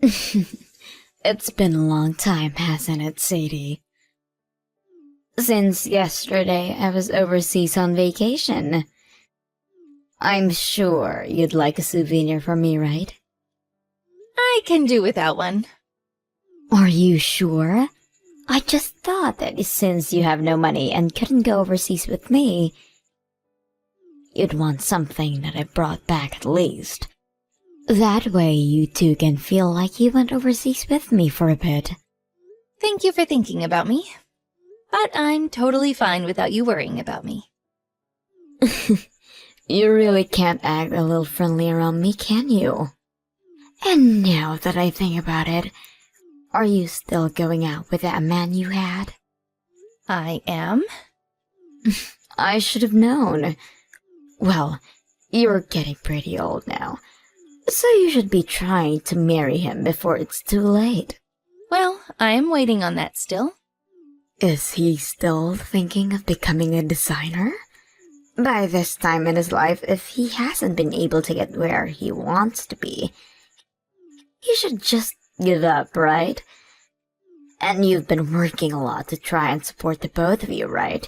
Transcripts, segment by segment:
It's been a long time, hasn't it, Sadie? Since yesterday, I was overseas on vacation. I'm sure you'd like a souvenir from me, right? I can do without one. Are you sure? I just thought that since you have no money and couldn't go overseas with me, you'd want something that I brought back at least. That way you two can feel like you went overseas with me for a bit. Thank you for thinking about me. But I'm totally fine without you worrying about me. You really can't act a little friendly around me, can you? And now that I think about it, are you still going out with that man you had? I am? I should have known. Well, you're getting pretty old now, so you should be trying to marry him before it's too late. Well, I'm waiting on that still. Is he still thinking of becoming a designer? By this time in his life, if he hasn't been able to get where he wants to be, he should just give up, right? And you've been working a lot to try and support the both of you, right?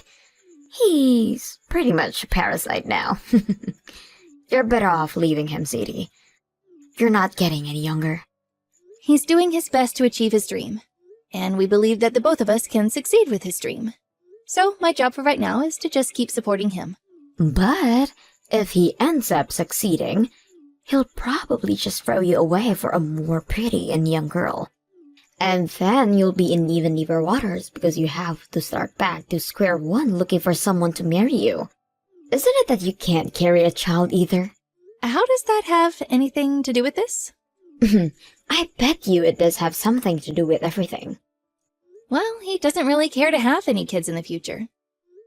He's pretty much a parasite now. You're better off leaving him, Sadie. You're not getting any younger. He's doing his best to achieve his dream, and we believe that the both of us can succeed with his dream. So my job for right now is to just keep supporting him. But if he ends up succeeding, he'll probably just throw you away for a more pretty and young girl. And then you'll be in even deeper waters because you have to start back to square one looking for someone to marry you. Isn't it that you can't carry a child either? How does that have anything to do with this? I bet you it does have something to do with everything. Well, he doesn't really care to have any kids in the future.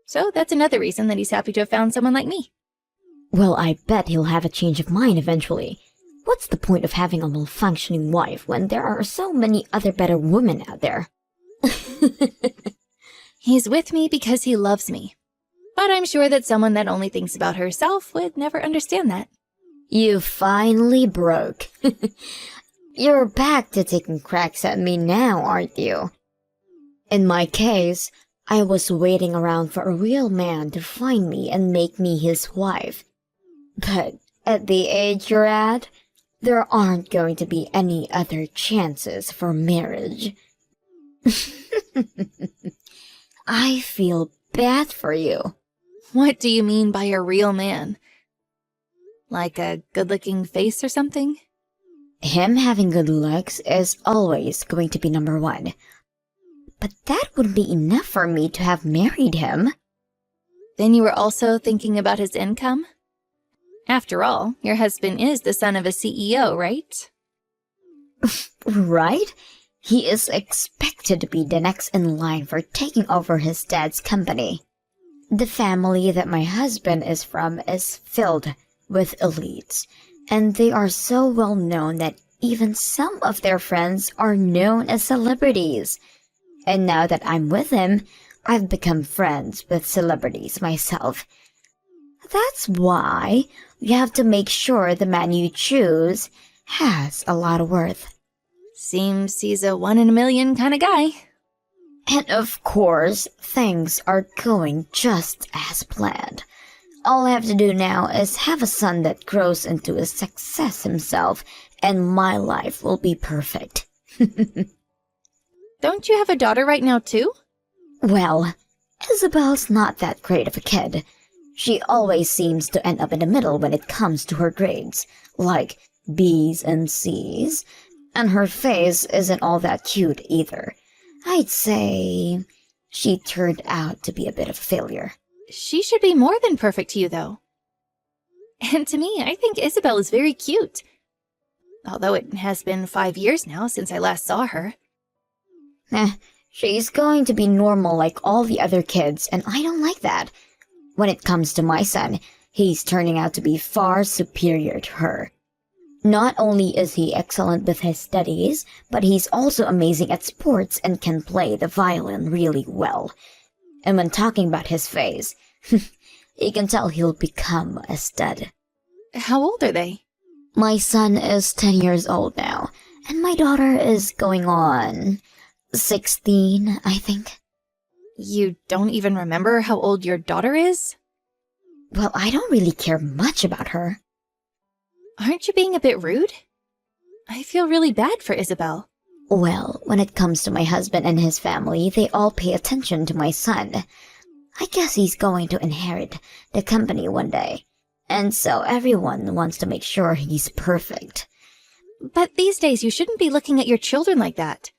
So that's another reason that he's happy to have found someone like me. Well, I bet he'll have a change of mind eventually. What's the point of having a malfunctioning wife when there are so many other better women out there? He's with me because he loves me. But I'm sure that someone that only thinks about herself would never understand that. You finally broke. You're back to taking cracks at me now, aren't you? In my case, I was waiting around for a real man to find me and make me his wife. But at the age you're at, there aren't going to be any other chances for marriage. I feel bad for you. What do you mean by a real man? Like a good-looking face or something? Him having good looks is always going to be number one. But that wouldn't be enough for me to have married him. Then you were also thinking about his income? After all, your husband is the son of a CEO, right? Right? He is expected to be the next in line for taking over his dad's company. The family that my husband is from is filled with elites, and they are so well known that even some of their friends are known as celebrities. And now that I'm with him, I've become friends with celebrities myself. That's why you have to make sure the man you choose has a lot of worth. Seems he's a 1 in a million kind of guy. And of course, things are going just as planned. All I have to do now is have a son that grows into a success himself, and my life will be perfect. Don't you have a daughter right now, too? Well, Isabel's not that great of a kid. She always seems to end up in the middle when it comes to her grades, like B's and C's, and her face isn't all that cute either. I'd say she turned out to be a bit of a failure. She should be more than perfect to you, though. And to me, I think Isabel is very cute. Although it has been 5 years now since I last saw her. She's going to be normal like all the other kids, and I don't like that. When it comes to my son, he's turning out to be far superior to her. Not only is he excellent with his studies, but he's also amazing at sports and can play the violin really well. And when talking about his face, you can tell he'll become a stud. How old are they? My son is 10 years old now, And my daughter is going on 16, I think. You don't even remember how old your daughter is? Well, I don't really care much about her. Aren't you being a bit rude? I feel really bad for Isabel. Well, when it comes to my husband and his family, they all pay attention to my son. I guess he's going to inherit the company one day. And so everyone wants to make sure he's perfect. But these days you shouldn't be looking at your children like that.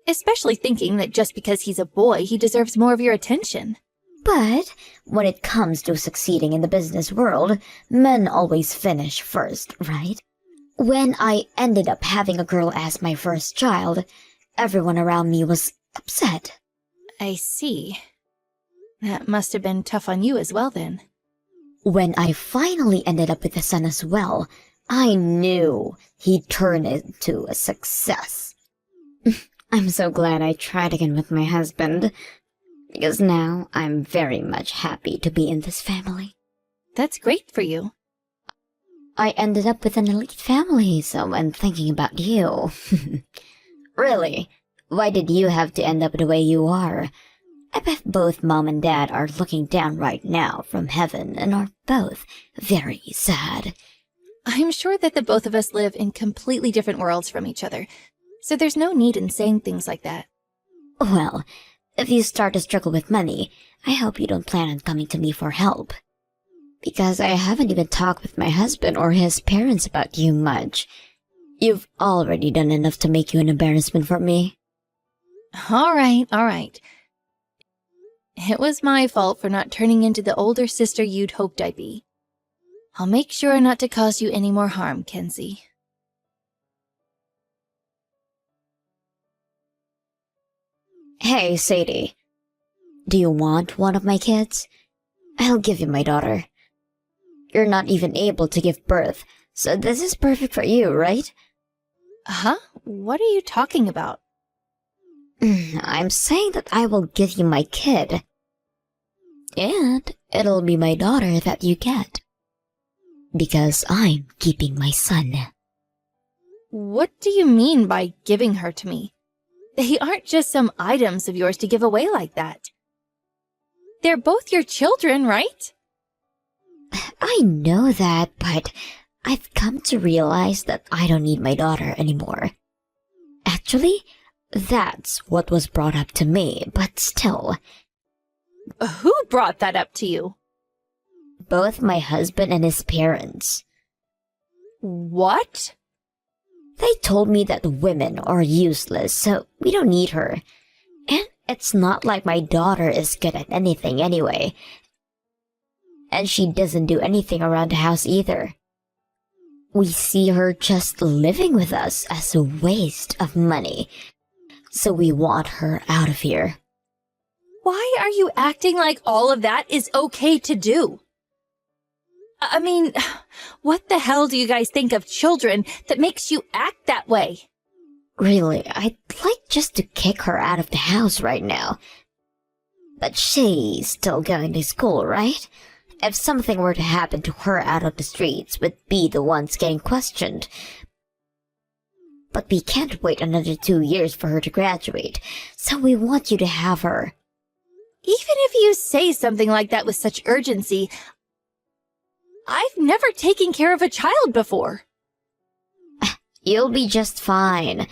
Especially thinking that just because he's a boy, he deserves more of your attention. But when it comes to succeeding in the business world, men always finish first, right? When I ended up having a girl as my first child, everyone around me was upset. I see. That must have been tough on you as well then. When I finally ended up with a son as well, I knew he'd turn into a success. I'm so glad I tried again with my husband, because now I'm very much happy to be in this family. That's great for you. I ended up with an elite family, so I'm thinking about you. Really? Why did you have to end up the way you are? I bet both Mom and Dad are looking down right now from heaven and are both very sad. I'm sure that the both of us live in completely different worlds from each other, so there's no need in saying things like that. Well, if you start to struggle with money, I hope you don't plan on coming to me for help. Because I haven't even talked with my husband or his parents about you much. You've already done enough to make you an embarrassment for me. All right. It was my fault for not turning into the older sister you'd hoped I'd be. I'll make sure not to cause you any more harm, Kenzie. Hey, Sadie. Do you want one of my kids? I'll give you my daughter. You're not even able to give birth, so this is perfect for you, right? Huh? What are you talking about? I'm saying that I will give you my kid. And it'll be my daughter that you get. Because I'm keeping my son. What do you mean by giving her to me? They aren't just some items of yours to give away like that. They're both your children, right? I know that, but I've come to realize that I don't need my daughter anymore. Actually, that's what was brought up to me, but still. Who brought that up to you? Both my husband and his parents. What? They told me that women are useless, so we don't need her. And it's not like my daughter is good at anything anyway. And she doesn't do anything around the house either. We see her just living with us as a waste of money. So we want her out of here. Why are you acting like all of that is okay to do? I mean, what the hell do you guys think of children that makes you act that way? Really, I'd like just to kick her out of the house right now. But she's still going to school, right? If something were to happen to her out of the streets, we'd be the ones getting questioned. But we can't wait another 2 years for her to graduate, so we want you to have her. Even if you say something like that with such urgency, I've never taken care of a child before. You'll be just fine.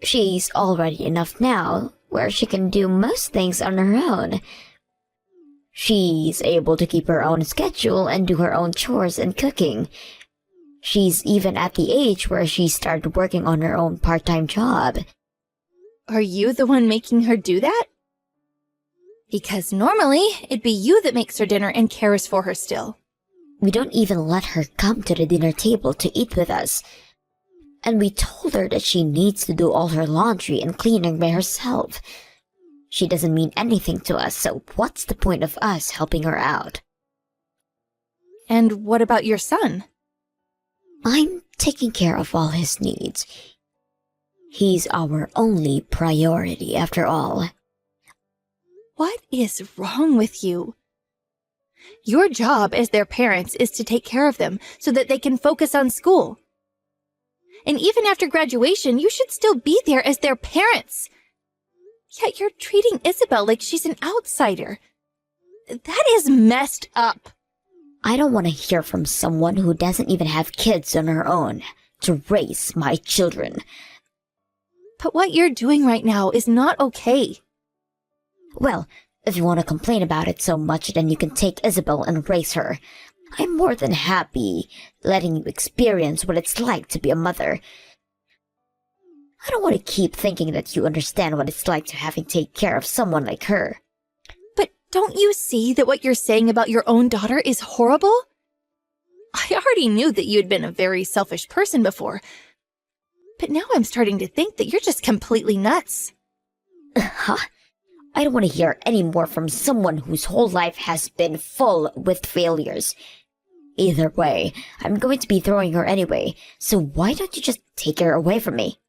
She's already enough now, where she can do most things on her own. She's able to keep her own schedule and do her own chores and cooking. She's even at the age where she started working on her own part-time job. Are you the one making her do that? Because normally, it'd be you that makes her dinner and cares for her still. We don't even let her come to the dinner table to eat with us. And we told her that she needs to do all her laundry and cleaning by herself. She doesn't mean anything to us, so what's the point of us helping her out? And what about your son? I'm taking care of all his needs. He's our only priority after all. What is wrong with you? Your job as their parents is to take care of them so that they can focus on school. And even after graduation, you should still be there as their parents. Yet you're treating Isabel like she's an outsider. That is messed up. I don't want to hear from someone who doesn't even have kids on her own to raise my children. But what you're doing right now is not okay. Well, if you want to complain about it so much, then you can take Isabel and raise her. I'm more than happy letting you experience what it's like to be a mother. I don't want to keep thinking that you understand what it's like to having to take care of someone like her. But don't you see that what you're saying about your own daughter is horrible? I already knew that you had been a very selfish person before. But now I'm starting to think that you're just completely nuts. I don't want to hear any more from someone whose whole life has been full with failures. Either way, I'm going to be throwing her anyway, so why don't you just take her away from me?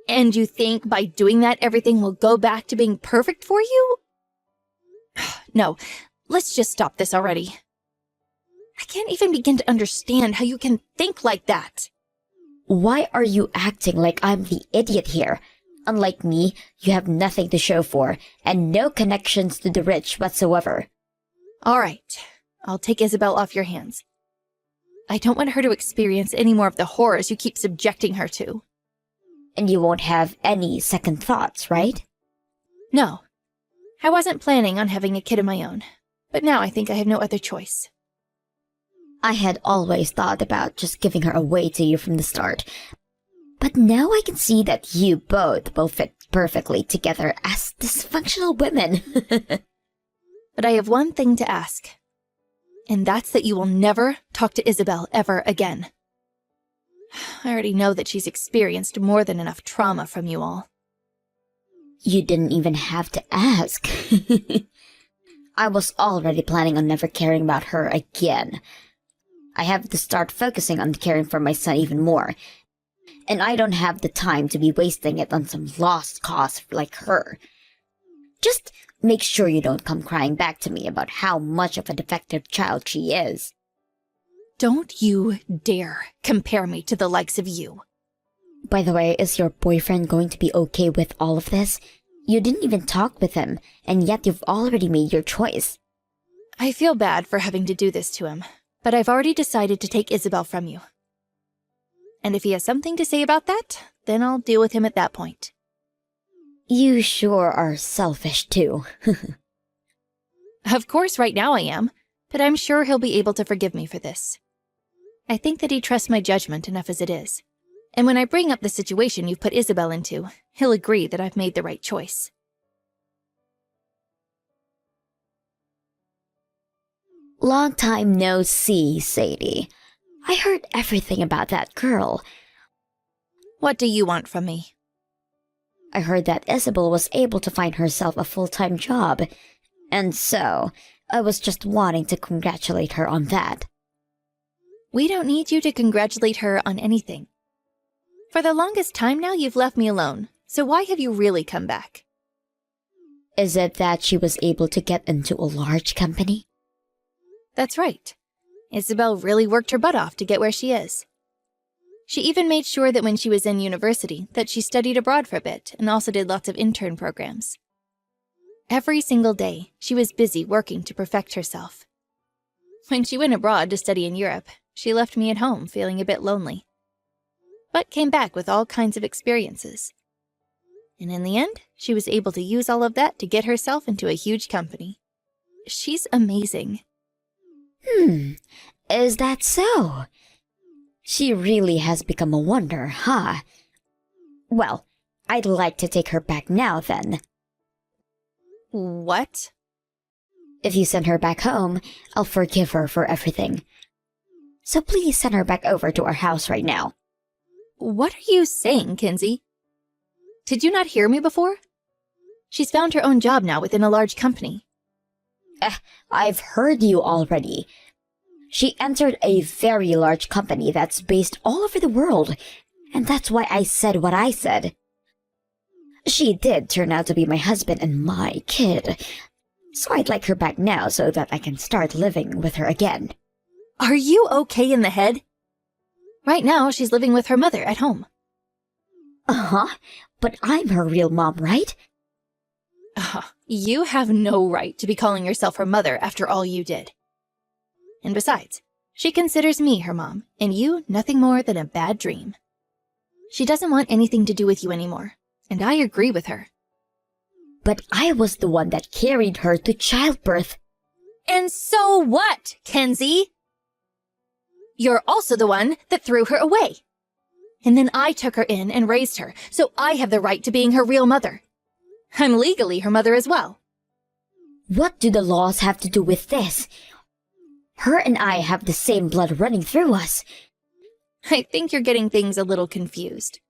And you think by doing that everything will go back to being perfect for you? No, let's just stop this already. I can't even begin to understand how you can think like that. Why are you acting like I'm the idiot here? Unlike me, you have nothing to show for, and no connections to the rich whatsoever. All right, I'll take Isabel off your hands. I don't want her to experience any more of the horrors you keep subjecting her to. And you won't have any second thoughts, right? No. I wasn't planning on having a kid of my own, but now I think I have no other choice. I had always thought about just giving her away to you from the start. But now I can see that you both will fit perfectly together as dysfunctional women. But I have one thing to ask. And that's that you will never talk to Isabel ever again. I already know that she's experienced more than enough trauma from you all. You didn't even have to ask. I was already planning on never caring about her again. I have to start focusing on caring for my son even more. And I don't have the time to be wasting it on some lost cause like her. Just make sure you don't come crying back to me about how much of a defective child she is. Don't you dare compare me to the likes of you. By the way, is your boyfriend going to be okay with all of this? You didn't even talk with him, and yet you've already made your choice. I feel bad for having to do this to him, but I've already decided to take Isabel from you. And if he has something to say about that, then I'll deal with him at that point. You sure are selfish, too. Of course, right now I am, but I'm sure he'll be able to forgive me for this. I think that he trusts my judgment enough as it is. And when I bring up the situation you've put Isabel into, he'll agree that I've made the right choice. Long time no see, Sadie. I heard everything about that girl. What do you want from me? I heard that Isabel was able to find herself a full-time job, and so I was just wanting to congratulate her on that. We don't need you to congratulate her on anything. For the longest time now, you've left me alone, so why have you really come back? Is it that she was able to get into a large company? That's right. Isabel really worked her butt off to get where she is. She even made sure that when she was in university that she studied abroad for a bit and also did lots of intern programs. Every single day, she was busy working to perfect herself. When she went abroad to study in Europe, she left me at home feeling a bit lonely, but came back with all kinds of experiences. And in the end, she was able to use all of that to get herself into a huge company. She's amazing. Is that so? She really has become a wonder, huh? Well, I'd like to take her back now, then. What? If you send her back home, I'll forgive her for everything. So please send her back over to our house right now. What are you saying, Kinsey? Did you not hear me before? She's found her own job now within a large company. I've heard you already. She entered a very large company that's based all over the world, and that's why I said what I said. She did turn out to be my husband and my kid, so I'd like her back now so that I can start living with her again. Are you okay in the head? Right now, she's living with her mother at home. Uh-huh, but I'm her real mom, right? You have no right to be calling yourself her mother after all you did. And besides, she considers me her mom, and you nothing more than a bad dream. She doesn't want anything to do with you anymore, and I agree with her. But I was the one that carried her to childbirth. And so what, Kenzie? You're also the one that threw her away. And then I took her in and raised her, so I have the right to being her real mother. I'm legally her mother as well. What do the laws have to do with this? Her and I have the same blood running through us. I think you're getting things a little confused.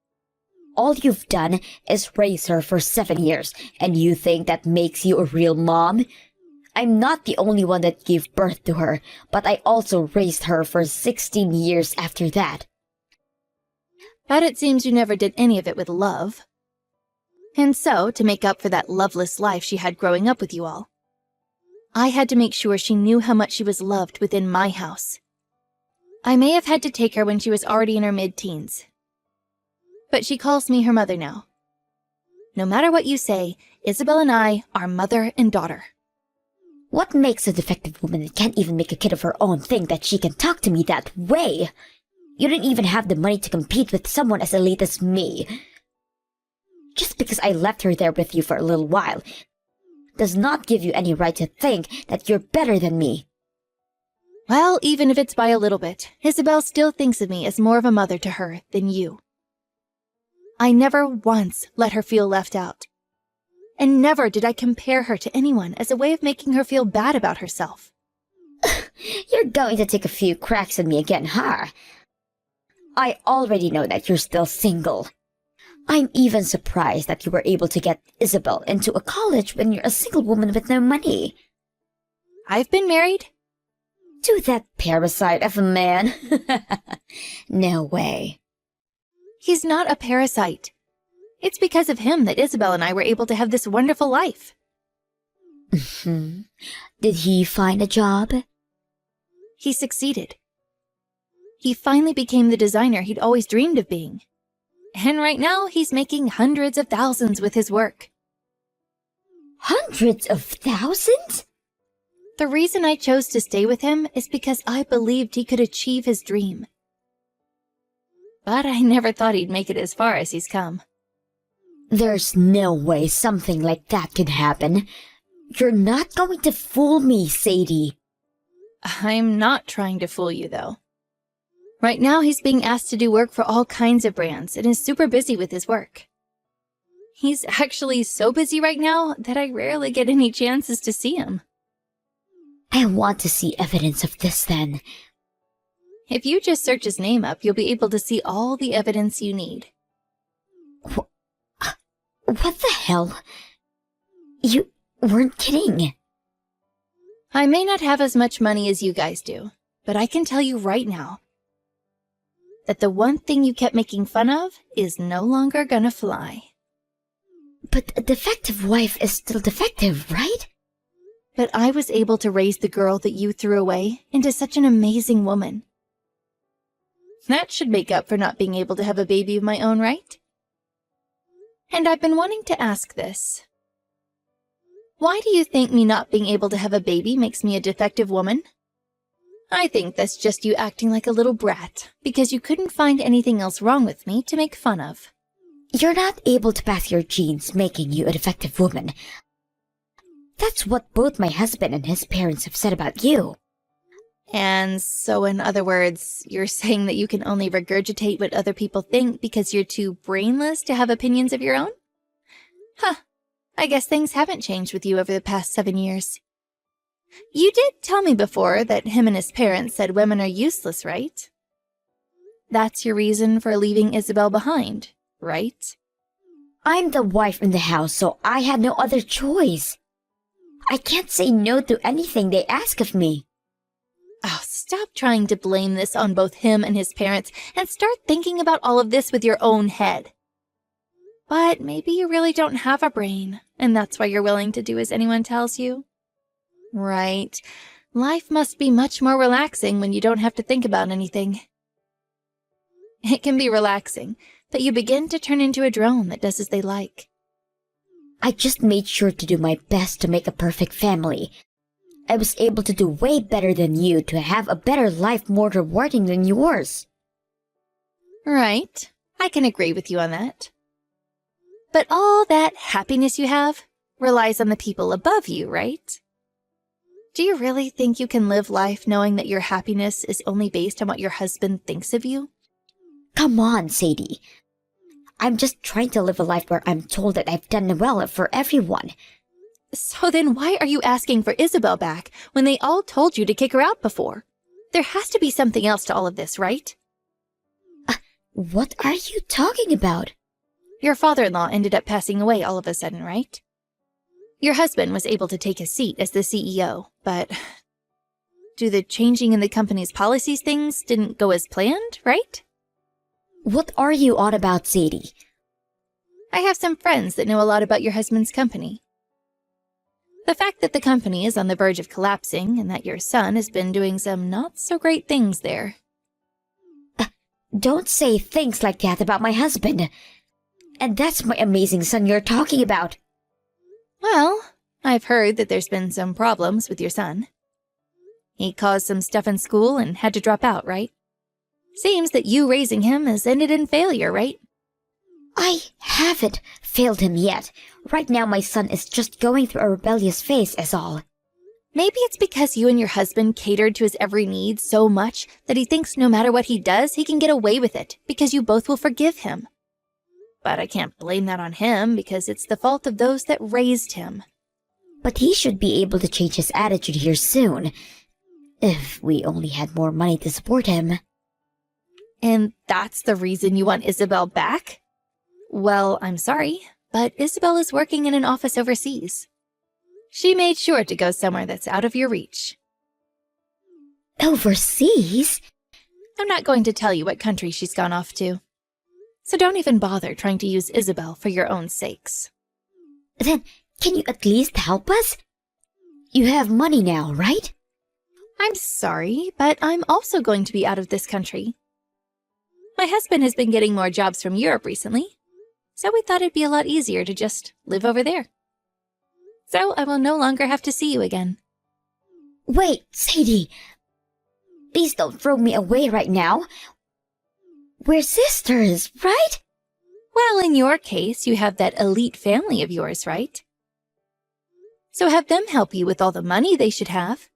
All you've done is raise her for 7 years, and you think that makes you a real mom? I'm not the only one that gave birth to her, but I also raised her for 16 years after that. But it seems you never did any of it with love. And so, to make up for that loveless life she had growing up with you all, I had to make sure she knew how much she was loved within my house. I may have had to take her when she was already in her mid-teens. But she calls me her mother now. No matter what you say, Isabel and I are mother and daughter. What makes a defective woman that can't even make a kid of her own think that she can talk to me that way? You don't even have the money to compete with someone as elite as me. Just because I left her there with you for a little while does not give you any right to think that you're better than me. Well, even if it's by a little bit, Isabel still thinks of me as more of a mother to her than you. I never once let her feel left out. And never did I compare her to anyone as a way of making her feel bad about herself. You're going to take a few cracks at me again, huh? I already know that you're still single. I'm even surprised that you were able to get Isabel into a college when you're a single woman with no money. I've been married. To that parasite of a man? No way. He's not a parasite. It's because of him that Isabel and I were able to have this wonderful life. Did he find a job? He succeeded. He finally became the designer he'd always dreamed of being. And right now, he's making hundreds of thousands with his work. Hundreds of thousands? The reason I chose to stay with him is because I believed he could achieve his dream. But I never thought he'd make it as far as he's come. There's no way something like that could happen. You're not going to fool me, Sadie. I'm not trying to fool you, though. Right now, he's being asked to do work for all kinds of brands and is super busy with his work. He's actually so busy right now that I rarely get any chances to see him. I want to see evidence of this then. If you just search his name up, you'll be able to see all the evidence you need. What the hell? You weren't kidding. I may not have as much money as you guys do, but I can tell you right now that the one thing you kept making fun of is no longer gonna fly. But a defective wife is still defective, right? But I was able to raise the girl that you threw away into such an amazing woman. That should make up for not being able to have a baby of my own, right? And I've been wanting to ask this. Why do you think me not being able to have a baby makes me a defective woman? I think that's just you acting like a little brat, because you couldn't find anything else wrong with me to make fun of. You're not able to pass your genes, making you a defective woman. That's what both my husband and his parents have said about you. And so, in other words, you're saying that you can only regurgitate what other people think because you're too brainless to have opinions of your own? Huh. I guess things haven't changed with you over the past 7 years. You did tell me before that him and his parents said women are useless, right? That's your reason for leaving Isabel behind, right? I'm the wife in the house, so I had no other choice. I can't say no to anything they ask of me. Oh, stop trying to blame this on both him and his parents and start thinking about all of this with your own head. But maybe you really don't have a brain, and that's why you're willing to do as anyone tells you. Right. Life must be much more relaxing when you don't have to think about anything. It can be relaxing, but you begin to turn into a drone that does as they like. I just made sure to do my best to make a perfect family. I was able to do way better than you to have a better life more rewarding than yours. Right, I can agree with you on that. But all that happiness you have relies on the people above you, right? Do you really think you can live life knowing that your happiness is only based on what your husband thinks of you? Come on, Sadie. I'm just trying to live a life where I'm told that I've done well for everyone. So then why are you asking for Isabel back when they all told you to kick her out before? There has to be something else to all of this, right? What are you talking about? Your father-in-law ended up passing away all of a sudden, right? Your husband was able to take his seat as the CEO, but due to the changing in the company's policies, things didn't go as planned, right? What are you on about, Sadie? I have some friends that know a lot about your husband's company. The fact that the company is on the verge of collapsing and that your son has been doing some not-so-great things there. Don't say things like that about my husband. And that's my amazing son you're talking about. Well, I've heard that there's been some problems with your son. He caused some stuff in school and had to drop out, right? Seems that you raising him has ended in failure, right? I haven't failed him yet. Right now my son is just going through a rebellious phase is all. Maybe it's because you and your husband catered to his every need so much that he thinks no matter what he does, he can get away with it because you both will forgive him. But I can't blame that on him because it's the fault of those that raised him. But he should be able to change his attitude here soon. If we only had more money to support him. And that's the reason you want Isabel back? Well, I'm sorry, but Isabel is working in an office overseas. She made sure to go somewhere that's out of your reach. Overseas? I'm not going to tell you what country she's gone off to. So don't even bother trying to use Isabel for your own sakes. Then, can you at least help us? You have money now, right? I'm sorry, but I'm also going to be out of this country. My husband has been getting more jobs from Europe recently, so we thought it'd be a lot easier to just live over there. So I will no longer have to see you again. Wait, Sadie. Please don't throw me away right now. We're sisters, right? Well, in your case, you have that elite family of yours, right? So have them help you with all the money they should have.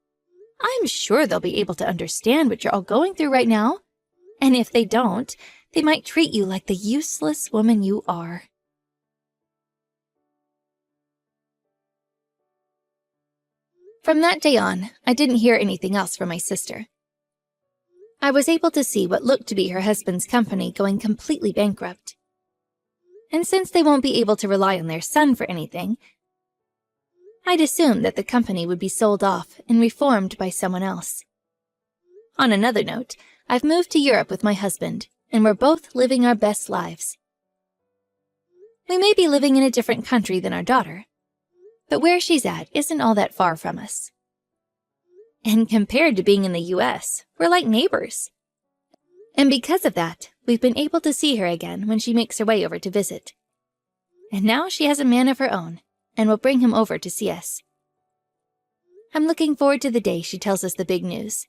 I'm sure they'll be able to understand what you're all going through right now. And if they don't, they might treat you like the useless woman you are. From that day on, I didn't hear anything else from my sister. I was able to see what looked to be her husband's company going completely bankrupt. And since they won't be able to rely on their son for anything, I'd assumed that the company would be sold off and reformed by someone else. On another note, I've moved to Europe with my husband, and we're both living our best lives. We may be living in a different country than our daughter, but where she's at isn't all that far from us. And compared to being in the US, we're like neighbors. And because of that, we've been able to see her again when she makes her way over to visit. And now she has a man of her own, and will bring him over to see us. I'm looking forward to the day she tells us the big news.